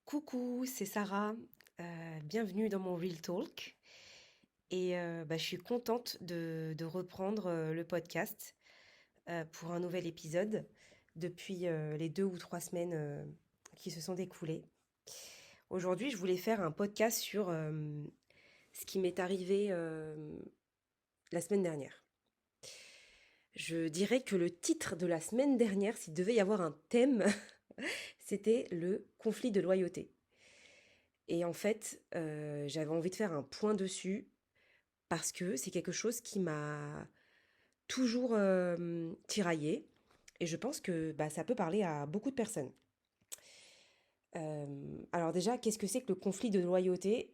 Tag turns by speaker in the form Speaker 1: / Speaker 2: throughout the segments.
Speaker 1: Coucou, c'est Sarah. Bienvenue dans mon Real Talk. Je suis contente de reprendre le podcast pour un nouvel épisode depuis les 2 ou 3 semaines qui se sont écoulées. Aujourd'hui, je voulais faire un podcast sur ce qui m'est arrivé la semaine dernière. Je dirais que le titre de la semaine dernière, s'il devait y avoir un thème, c'était le conflit de loyauté. Et en fait, j'avais envie de faire un point dessus parce que c'est quelque chose qui m'a toujours tiraillée et je pense que ça peut parler à beaucoup de personnes. Alors déjà, qu'est-ce que c'est que le conflit de loyauté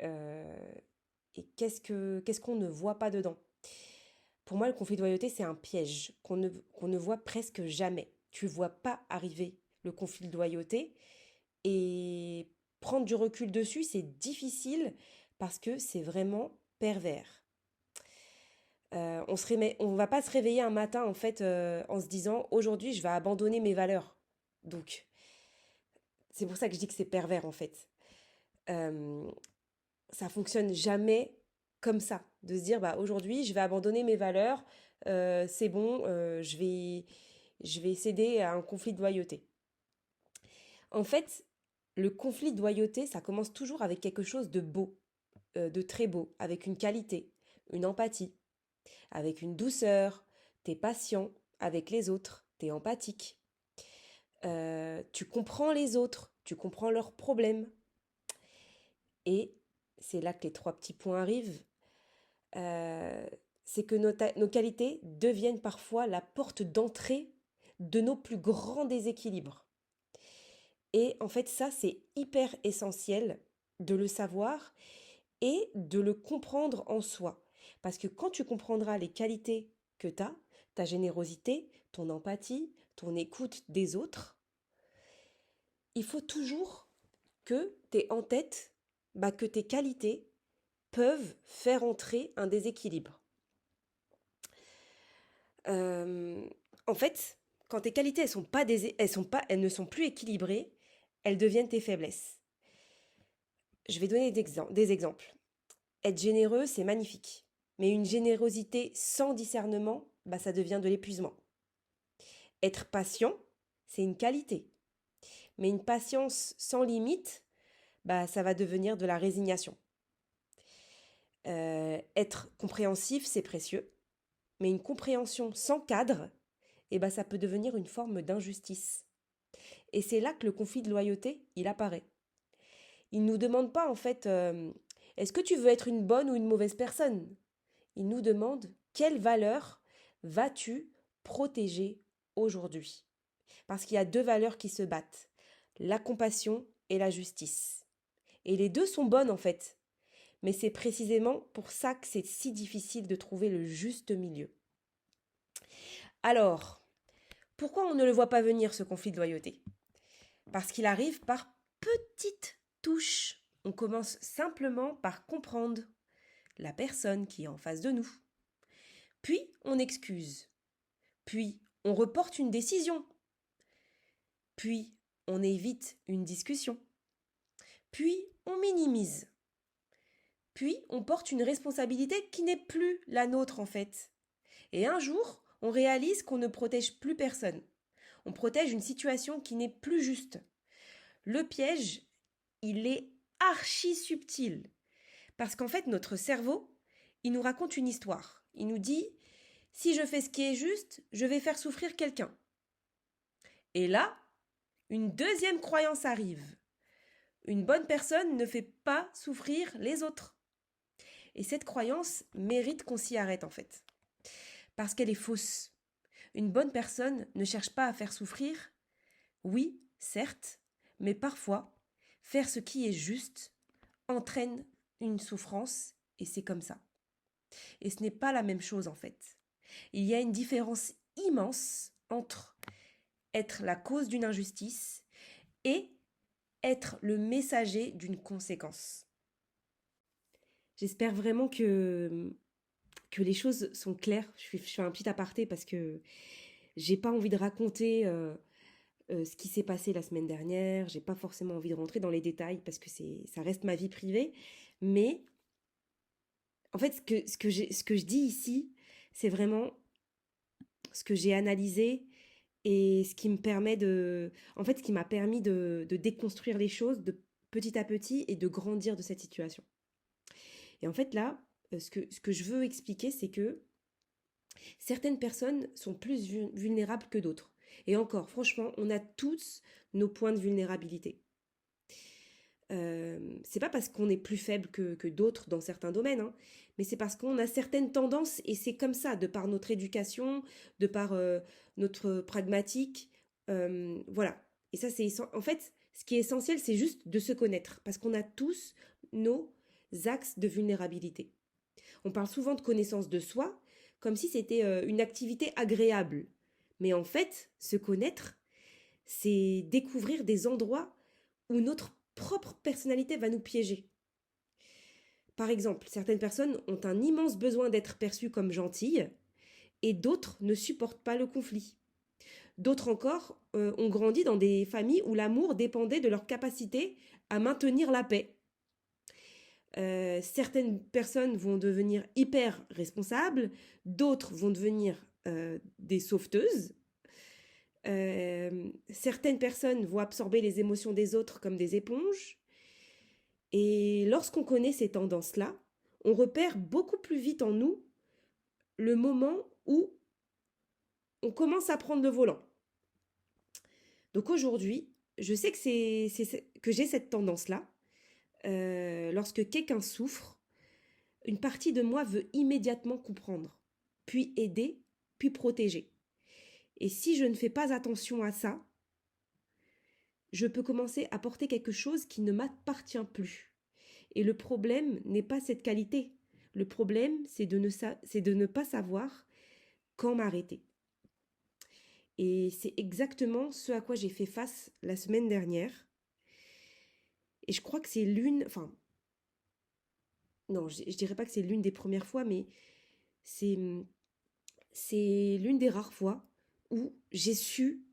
Speaker 1: et qu'est-ce qu'on ne voit pas dedans? Pour moi, le conflit de loyauté, c'est un piège qu'on ne voit presque jamais. Tu ne vois pas arriver le conflit de loyauté et prendre du recul dessus, c'est difficile parce que c'est vraiment pervers. On va pas se réveiller un matin en fait en se disant aujourd'hui je vais abandonner mes valeurs. Donc c'est pour ça que je dis que c'est pervers en fait. Euh, Ça fonctionne jamais comme ça, de se dire bah aujourd'hui je vais abandonner mes valeurs, c'est bon, je vais céder à un conflit de loyauté. En fait, le conflit de loyauté, ça commence toujours avec quelque chose de beau, de très beau, avec une qualité, une empathie, avec une douceur, t'es patient avec les autres, t'es empathique. Tu comprends les autres, tu comprends leurs problèmes. Et c'est là que les trois petits points arrivent. Euh, c'est que nos qualités deviennent parfois la porte d'entrée de nos plus grands déséquilibres. Et en fait, ça, c'est hyper essentiel de le savoir et de le comprendre en soi. Parce que quand tu comprendras les qualités que tu as, ta générosité, ton empathie, ton écoute des autres, il faut toujours que tu aies en tête que tes qualités peuvent faire entrer un déséquilibre. Euh, En fait, quand tes qualités elles ne sont plus équilibrées, elles deviennent tes faiblesses. Je vais donner des exemples. Être généreux, c'est magnifique. Mais une générosité sans discernement, ça devient de l'épuisement. Être patient, c'est une qualité. Mais une patience sans limite, ça va devenir de la résignation. Être compréhensif, c'est précieux. Mais une compréhension sans cadre, ça peut devenir une forme d'injustice. Et c'est là que le conflit de loyauté, il apparaît. Il ne nous demande pas en fait, est-ce que tu veux être une bonne ou une mauvaise personne? Il nous demande quelle valeur vas-tu protéger aujourd'hui? Parce qu'il y a deux valeurs qui se battent, la compassion et la justice. Et les deux sont bonnes en fait, mais c'est précisément pour ça que c'est si difficile de trouver le juste milieu. Alors, pourquoi on ne le voit pas venir ce conflit de loyauté? Parce qu'il arrive par petites touches. On commence simplement par comprendre la personne qui est en face de nous. Puis on excuse. Puis on reporte une décision. Puis on évite une discussion. Puis on minimise. Puis on porte une responsabilité qui n'est plus la nôtre en fait. Et un jour, on réalise qu'on ne protège plus personne. On protège une situation qui n'est plus juste. Le piège, il est archi subtil. Parce qu'en fait, notre cerveau, il nous raconte une histoire. Il nous dit, si je fais ce qui est juste, je vais faire souffrir quelqu'un. Et là, une deuxième croyance arrive. Une bonne personne ne fait pas souffrir les autres. Et cette croyance mérite qu'on s'y arrête en fait. Parce qu'elle est fausse. Une bonne personne ne cherche pas à faire souffrir. Oui, certes, mais parfois, faire ce qui est juste entraîne une souffrance et c'est comme ça. Et ce n'est pas la même chose en fait. Il y a une différence immense entre être la cause d'une injustice et être le messager d'une conséquence. J'espère vraiment que les choses sont claires. Je fais un petit aparté parce que j'ai pas envie de raconter ce qui s'est passé la semaine dernière. J'ai pas forcément envie de rentrer dans les détails parce que ça reste ma vie privée. Mais en fait, ce que je dis ici, c'est vraiment ce que j'ai analysé et ce qui me permet en fait, ce qui m'a permis de déconstruire les choses de petit à petit et de grandir de cette situation. Et en fait, là, ce que je veux expliquer, c'est que certaines personnes sont plus vulnérables que d'autres. Et encore, franchement, on a tous nos points de vulnérabilité. C'est pas parce qu'on est plus faible que d'autres dans certains domaines, hein, mais c'est parce qu'on a certaines tendances et c'est comme ça, de par notre éducation, de par notre pragmatique, voilà. Et ça, en fait, ce qui est essentiel, c'est juste de se connaître, parce qu'on a tous nos axes de vulnérabilité. On parle souvent de connaissance de soi, comme si c'était une activité agréable. Mais en fait, se connaître, c'est découvrir des endroits où notre propre personnalité va nous piéger. Par exemple, certaines personnes ont un immense besoin d'être perçues comme gentilles et d'autres ne supportent pas le conflit. D'autres encore ont grandi dans des familles où l'amour dépendait de leur capacité à maintenir la paix. Certaines personnes vont devenir hyper responsables, d'autres vont devenir des sauveteuses. Certaines personnes vont absorber les émotions des autres comme des éponges. Et lorsqu'on connaît ces tendances-là, on repère beaucoup plus vite en nous le moment où on commence à prendre le volant. Donc aujourd'hui, je sais que j'ai cette tendance-là. Lorsque quelqu'un souffre, une partie de moi veut immédiatement comprendre, puis aider, puis protéger. Et si je ne fais pas attention à ça, je peux commencer à porter quelque chose qui ne m'appartient plus. Et le problème n'est pas cette qualité. Le problème, c'est de ne pas savoir quand m'arrêter. Et c'est exactement ce à quoi j'ai fait face la semaine dernière. Et je crois que c'est non, je dirais pas que c'est l'une des premières fois, mais c'est l'une des rares fois où j'ai su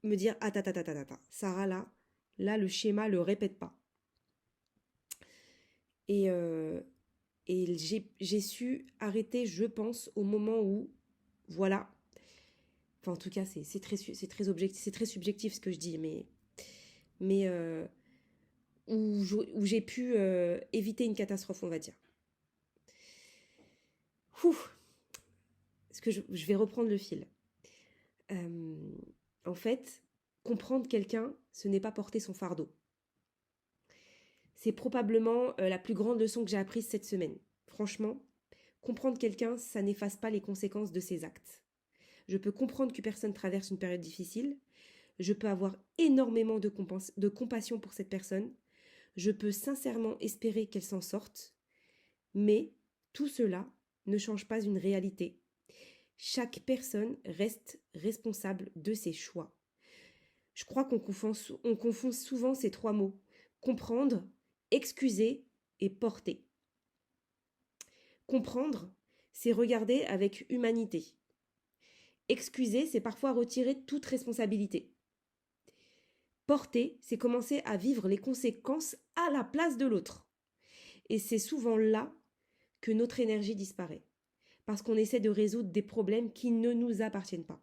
Speaker 1: me dire attends, Sarah, là le schéma le répète pas. Et j'ai su arrêter, je pense, au moment où, voilà, enfin en tout cas c'est très objectif, c'est très subjectif ce que je dis, mais où j'ai pu éviter une catastrophe, on va dire. Ouh, parce que je vais reprendre le fil. En fait, comprendre quelqu'un, ce n'est pas porter son fardeau. C'est probablement la plus grande leçon que j'ai apprise cette semaine. Franchement, comprendre quelqu'un, ça n'efface pas les conséquences de ses actes. Je peux comprendre qu'une personne traverse une période difficile. Je peux avoir énormément de compassion pour cette personne. Je peux sincèrement espérer qu'elle s'en sorte. Mais tout cela ne change pas une réalité. Chaque personne reste responsable de ses choix. Je crois qu'on confond souvent ces trois mots. Comprendre, excuser et porter. Comprendre, c'est regarder avec humanité. Excuser, c'est parfois retirer toute responsabilité. Porter, c'est commencer à vivre les conséquences à la place de l'autre. Et c'est souvent là que notre énergie disparaît. Parce qu'on essaie de résoudre des problèmes qui ne nous appartiennent pas.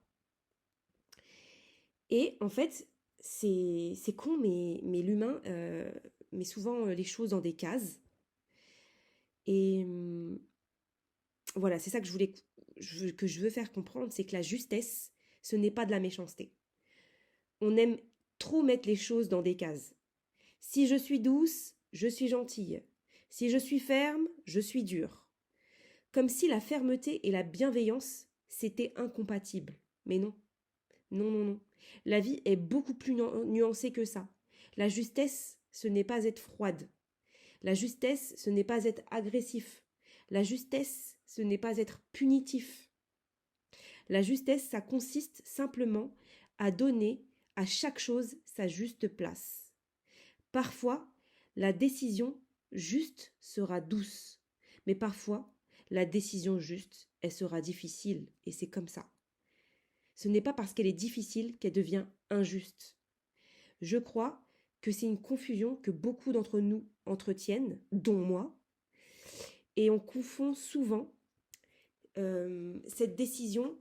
Speaker 1: Et en fait, c'est con, mais l'humain met souvent les choses dans des cases. Et voilà, c'est ça que je veux faire comprendre, c'est que la justesse, ce n'est pas de la méchanceté. On aime trop mettre les choses dans des cases. Si je suis douce, je suis gentille. Si je suis ferme, je suis dure. Comme si la fermeté et la bienveillance, c'était incompatible. Mais non. Non. La vie est beaucoup plus nuancée que ça. La justesse, ce n'est pas être froide. La justesse, ce n'est pas être agressif. La justesse, ce n'est pas être punitif. La justesse, ça consiste simplement à donner à chaque chose sa juste place. Parfois, la décision juste sera douce, mais parfois, la décision juste, elle sera difficile, et c'est comme ça. ce n'est pas parce qu'elle est difficile qu'elle devient injuste. Je crois que c'est une confusion que beaucoup d'entre nous entretiennent, dont moi, et on confond souvent cette décision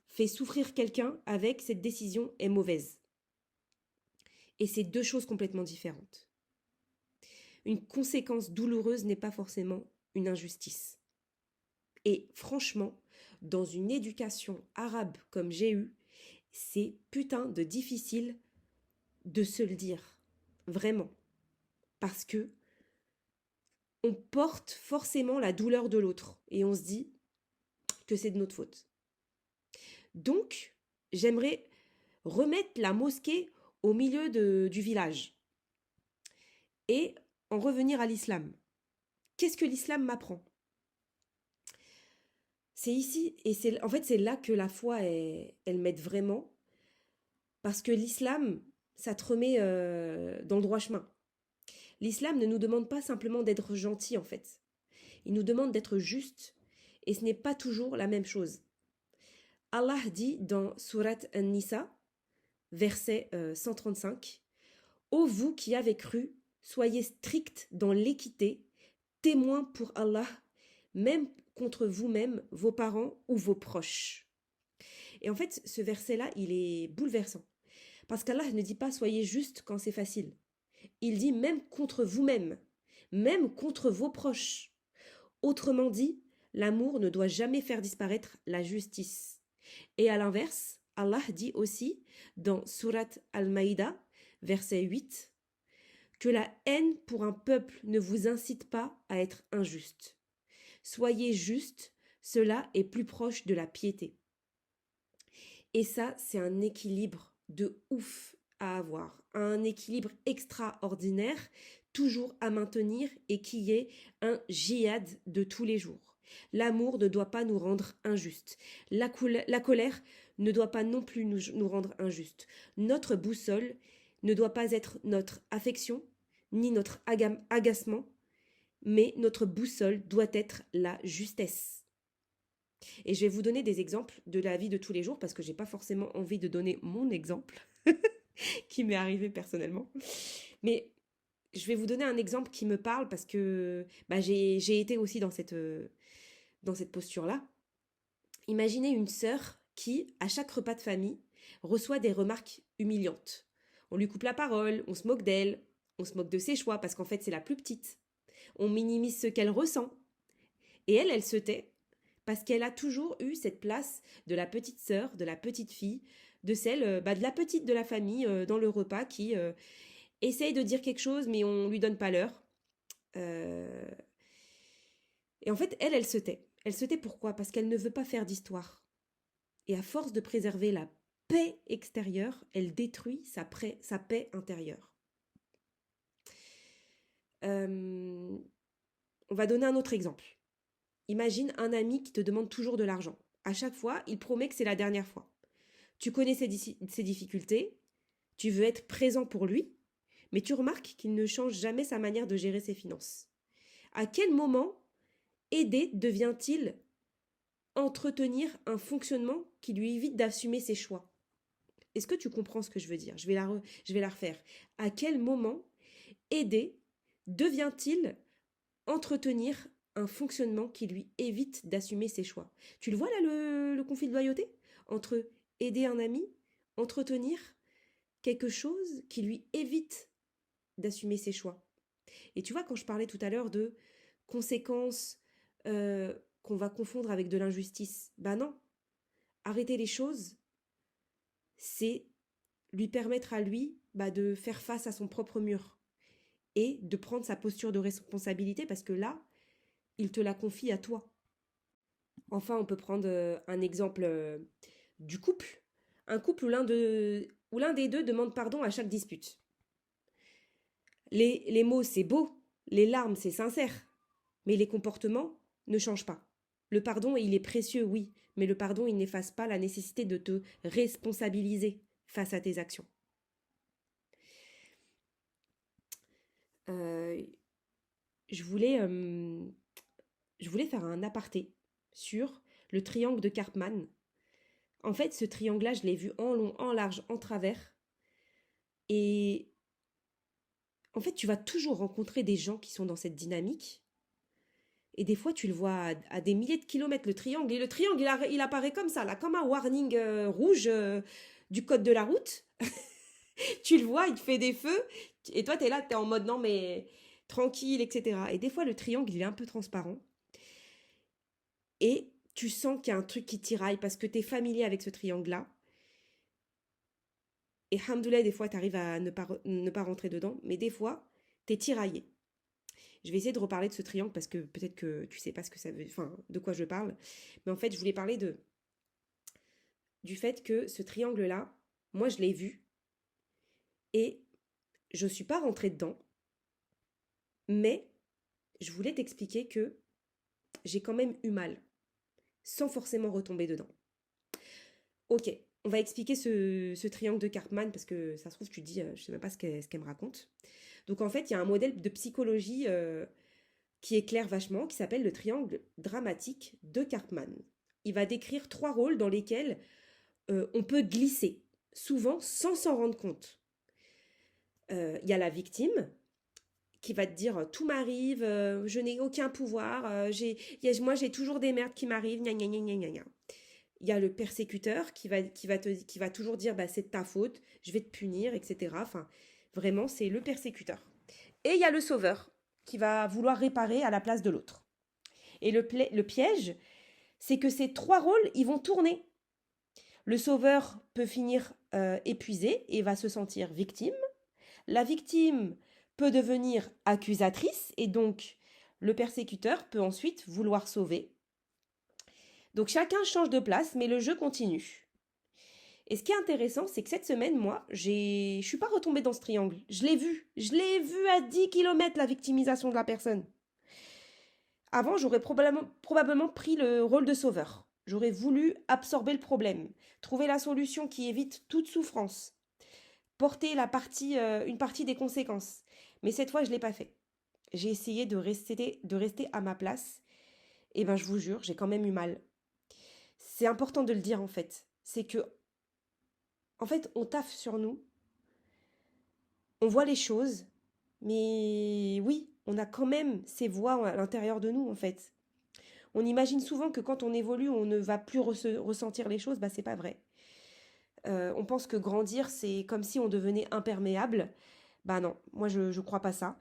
Speaker 1: fait souffrir quelqu'un avec cette décision est mauvaise. Et c'est deux choses complètement différentes. Une conséquence douloureuse n'est pas forcément une injustice. Et franchement, dans une éducation arabe comme j'ai eu, c'est putain de difficile de se le dire. Vraiment. Parce que on porte forcément la douleur de l'autre et on se dit que c'est de notre faute. Donc, j'aimerais remettre la mosquée au milieu du village et en revenir à l'islam. Qu'est-ce que l'islam m'apprend? C'est ici, et en fait c'est là que la foi, elle m'aide vraiment, parce que l'islam, ça te remet dans le droit chemin. L'islam ne nous demande pas simplement d'être gentil en fait, il nous demande d'être juste, et ce n'est pas toujours la même chose. Allah dit dans Surat An-Nisa, verset 135, « Ô vous qui avez cru, soyez stricts dans l'équité, témoins pour Allah, même contre vous-même, vos parents ou vos proches. » Et en fait, ce verset-là, il est bouleversant. Parce qu'Allah ne dit pas « soyez juste quand c'est facile ». Il dit même contre vous-même, même contre vos proches. Autrement dit, l'amour ne doit jamais faire disparaître la justice. Et à l'inverse, Allah dit aussi dans Surat Al-Maïda, verset 8, que la haine pour un peuple ne vous incite pas à être injuste. Soyez juste, cela est plus proche de la piété. Et ça, c'est un équilibre de ouf à avoir, un équilibre extraordinaire, toujours à maintenir et qui est un djihad de tous les jours. L'amour ne doit pas nous rendre injustes. La colère ne doit pas non plus nous rendre injustes. Notre boussole ne doit pas être notre affection, ni notre agacement, mais notre boussole doit être la justesse. Et je vais vous donner des exemples de la vie de tous les jours parce que j'ai pas forcément envie de donner mon exemple qui m'est arrivé personnellement. Mais je vais vous donner un exemple qui me parle parce que j'ai été aussi dans cette posture-là. Imaginez une sœur qui, à chaque repas de famille, reçoit des remarques humiliantes. On lui coupe la parole, on se moque d'elle, on se moque de ses choix parce qu'en fait c'est la plus petite. On minimise ce qu'elle ressent. Et elle se tait parce qu'elle a toujours eu cette place de la petite sœur, de la petite fille, de celle, de la petite de la famille dans le repas qui essaye de dire quelque chose mais on lui donne pas l'heure. Et en fait, elle se tait. Elle se tait pourquoi? Parce qu'elle ne veut pas faire d'histoire. Et à force de préserver la paix extérieure, elle détruit sa paix intérieure. On va donner un autre exemple. Imagine un ami qui te demande toujours de l'argent. À chaque fois, il promet que c'est la dernière fois. Tu connais ses difficultés, tu veux être présent pour lui, mais tu remarques qu'il ne change jamais sa manière de gérer ses finances. À quel moment aider devient-il entretenir un fonctionnement qui lui évite d'assumer ses choix? Est-ce que tu comprends ce que je veux dire? Je vais la refaire. À quel moment aider devient-il entretenir un fonctionnement qui lui évite d'assumer ses choix? Tu le vois là, le conflit de loyauté entre aider un ami, entretenir quelque chose qui lui évite d'assumer ses choix. Et tu vois, quand je parlais tout à l'heure de conséquences qu'on va confondre avec de l'injustice, non. Arrêter les choses, c'est lui permettre à lui de faire face à son propre mur et de prendre sa posture de responsabilité parce que là, il te la confie à toi. Enfin, on peut prendre un exemple du couple. Un couple où l'un des deux demande pardon à chaque dispute. Les mots, c'est beau, les larmes, c'est sincère, mais les comportements ne changent pas. Le pardon, il est précieux, oui, mais le pardon, il n'efface pas la nécessité de te responsabiliser face à tes actions. Je voulais faire un aparté sur le triangle de Karpman En fait, ce triangle-là, je l'ai vu en long, en large, en travers. Et en fait, tu vas toujours rencontrer des gens qui sont dans cette dynamique. Et des fois, tu le vois à des milliers de kilomètres, le triangle. Et le triangle, il apparaît comme ça, là, comme un warning rouge du code de la route. Tu le vois, il te fait des feux. Et toi, tu es là, tu es en mode non, mais tranquille, etc. Et des fois, le triangle, il est un peu transparent. Et tu sens qu'il y a un truc qui tiraille parce que tu es familier avec ce triangle-là. Et hamdoulilah, des fois, tu arrives à ne pas rentrer dedans. Mais des fois, tu es tiraillé. Je vais essayer de reparler de ce triangle parce que peut-être que tu sais pas ce que ça veut, enfin, de quoi je parle. Mais en fait, je voulais parler du fait que ce triangle-là, moi, je l'ai vu et je suis pas rentrée dedans. Mais je voulais t'expliquer que j'ai quand même eu mal, sans forcément retomber dedans. Ok, on va expliquer ce triangle de Karpman parce que ça se trouve, tu te dis, je sais même pas ce qu'elle me raconte. Donc en fait, il y a un modèle de psychologie qui éclaire vachement, qui s'appelle le triangle dramatique de Karpman. Il va décrire 3 rôles dans lesquels on peut glisser, souvent sans s'en rendre compte. Il y a la victime qui va te dire tout m'arrive, je n'ai aucun pouvoir, moi j'ai toujours des merdes qui m'arrivent, gna gna gna gna gna. Il y a le persécuteur qui va toujours dire bah, c'est de ta faute, je vais te punir, etc. Enfin, vraiment, c'est le persécuteur. Et il y a le sauveur qui va vouloir réparer à la place de l'autre. Et le piège, c'est que ces 3 rôles, ils vont tourner. Le sauveur peut finir épuisé et va se sentir victime. La victime peut devenir accusatrice et donc le persécuteur peut ensuite vouloir sauver. Donc chacun change de place, mais le jeu continue. Et ce qui est intéressant, c'est que cette semaine, moi, je suis pas retombée dans ce triangle. Je l'ai vu à 10 km la victimisation de la personne. Avant, j'aurais probablement pris le rôle de sauveur. J'aurais voulu absorber le problème, trouver la solution qui évite toute souffrance, porter une partie des conséquences. Mais cette fois, je ne l'ai pas fait. J'ai essayé de rester à ma place. Et ben, je vous jure, j'ai quand même eu mal. C'est important de le dire en fait. C'est que, en fait, on taffe sur nous, on voit les choses, mais oui, on a quand même ces voix à l'intérieur de nous en fait. On imagine souvent que quand on évolue, on ne va plus ressentir les choses, bah c'est pas vrai. On pense que grandir, c'est comme si on devenait imperméable. Bah non, moi je crois pas ça.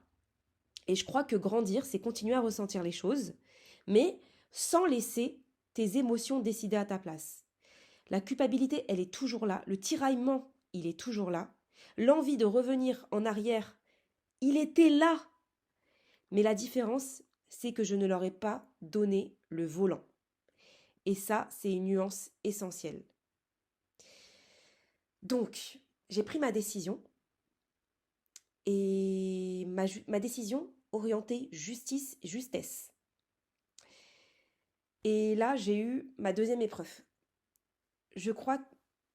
Speaker 1: Et je crois que grandir, c'est continuer à ressentir les choses, mais sans laisser tes émotions décider à ta place. La culpabilité, elle est toujours là. Le tiraillement, il est toujours là. L'envie de revenir en arrière, il était là. Mais la différence, c'est que je ne leur ai pas donné le volant. Et ça, c'est une nuance essentielle. Donc, j'ai pris ma décision. Et ma décision orientée justice, justesse. Et là, j'ai eu ma deuxième épreuve. Je crois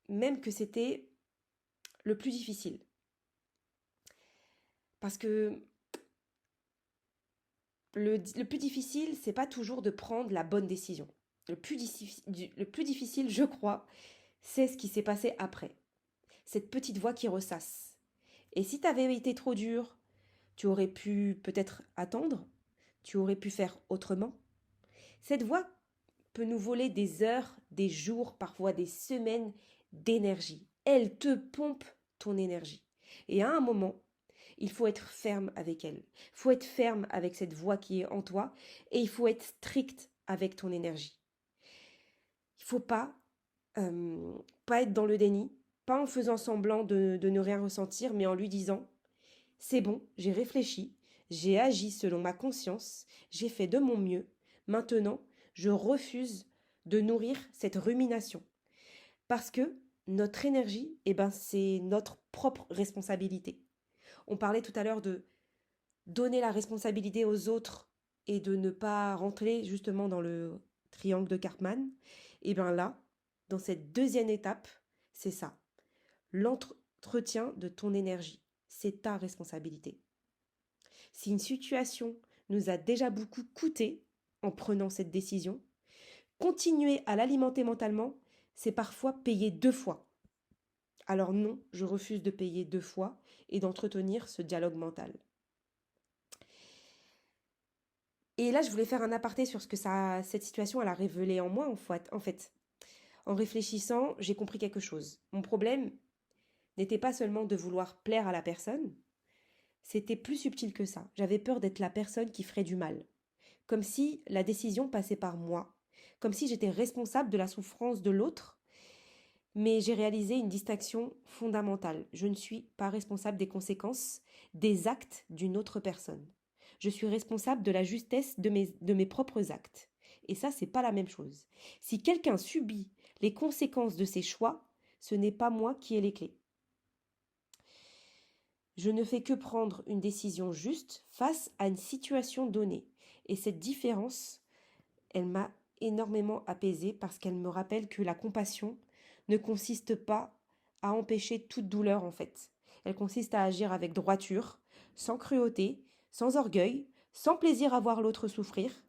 Speaker 1: même que c'était le plus difficile. Parce que le plus difficile, c'est pas toujours de prendre la bonne décision. Le plus difficile, je crois, c'est ce qui s'est passé après. Cette petite voix qui ressasse. Et si t'avais été trop dur, tu aurais pu peut-être attendre, tu aurais pu faire autrement. Cette voix peut nous voler des heures, des jours, parfois des semaines d'énergie. Elle te pompe ton énergie. Et à un moment, il faut être ferme avec elle. Il faut être ferme avec cette voix qui est en toi et il faut être strict avec ton énergie. Il ne faut pas être dans le déni, pas en faisant semblant de ne rien ressentir, mais en lui disant « C'est bon, j'ai réfléchi, j'ai agi selon ma conscience, j'ai fait de mon mieux, maintenant je refuse de nourrir cette rumination. » Parce que notre énergie, c'est notre propre responsabilité. On parlait tout à l'heure de donner la responsabilité aux autres et de ne pas rentrer justement dans le triangle de Karpman. Et bien là, dans cette deuxième étape, c'est ça. L'entretien de ton énergie, c'est ta responsabilité. Si une situation nous a déjà beaucoup coûté en prenant cette décision, continuer à l'alimenter mentalement, c'est parfois payer 2 fois. Alors non, je refuse de payer 2 fois et d'entretenir ce dialogue mental. Et là, je voulais faire un aparté sur ce que cette situation elle a révélé en moi, en fait. En réfléchissant, j'ai compris quelque chose. Mon problème n'était pas seulement de vouloir plaire à la personne, c'était plus subtil que ça. J'avais peur d'être la personne qui ferait du mal. Comme si la décision passait par moi, comme si j'étais responsable de la souffrance de l'autre. Mais j'ai réalisé une distinction fondamentale. Je ne suis pas responsable des conséquences des actes d'une autre personne. Je suis responsable de la justesse de mes propres actes. Et ça, c'est pas la même chose. Si quelqu'un subit les conséquences de ses choix, ce n'est pas moi qui ai les clés. Je ne fais que prendre une décision juste face à une situation donnée. Et cette différence, elle m'a énormément apaisée parce qu'elle me rappelle que la compassion ne consiste pas à empêcher toute douleur en fait. Elle consiste à agir avec droiture, sans cruauté, sans orgueil, sans plaisir à voir l'autre souffrir.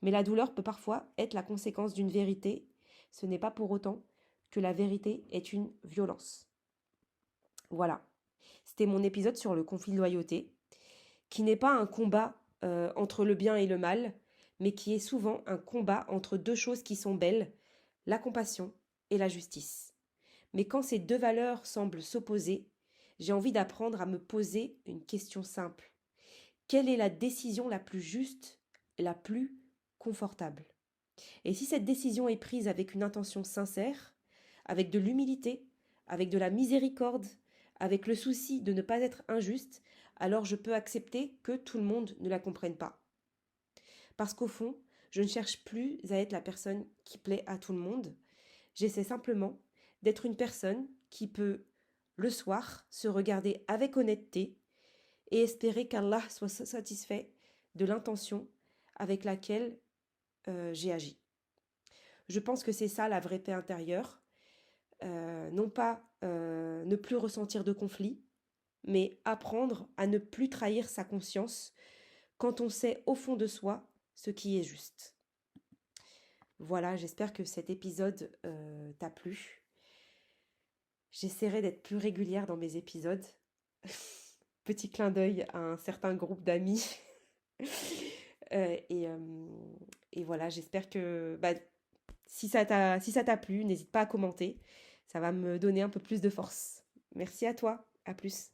Speaker 1: Mais la douleur peut parfois être la conséquence d'une vérité. Ce n'est pas pour autant que la vérité est une violence. Voilà. C'était mon épisode sur le conflit de loyauté, qui n'est pas un combat entre le bien et le mal, mais qui est souvent un combat entre deux choses qui sont belles, la compassion et la justice. Mais quand ces deux valeurs semblent s'opposer, j'ai envie d'apprendre à me poser une question simple. Quelle est la décision la plus juste, la plus confortable? Et si cette décision est prise avec une intention sincère, avec de l'humilité, avec de la miséricorde, avec le souci de ne pas être injuste, alors je peux accepter que tout le monde ne la comprenne pas. Parce qu'au fond, je ne cherche plus à être la personne qui plaît à tout le monde. J'essaie simplement d'être une personne qui peut, le soir, se regarder avec honnêteté et espérer qu'Allah soit satisfait de l'intention avec laquelle j'ai agi. Je pense que c'est ça la vraie paix intérieure. Non pas ne plus ressentir de conflit, mais apprendre à ne plus trahir sa conscience quand on sait au fond de soi ce qui est juste. Voilà, j'espère que cet épisode t'a plu. J'essaierai d'être plus régulière dans mes épisodes. Petit clin d'œil à un certain groupe d'amis. Euh, et, euh, et voilà, j'espère que si ça t'a plu, n'hésite pas à commenter. Ça va me donner un peu plus de force. Merci à toi. À plus.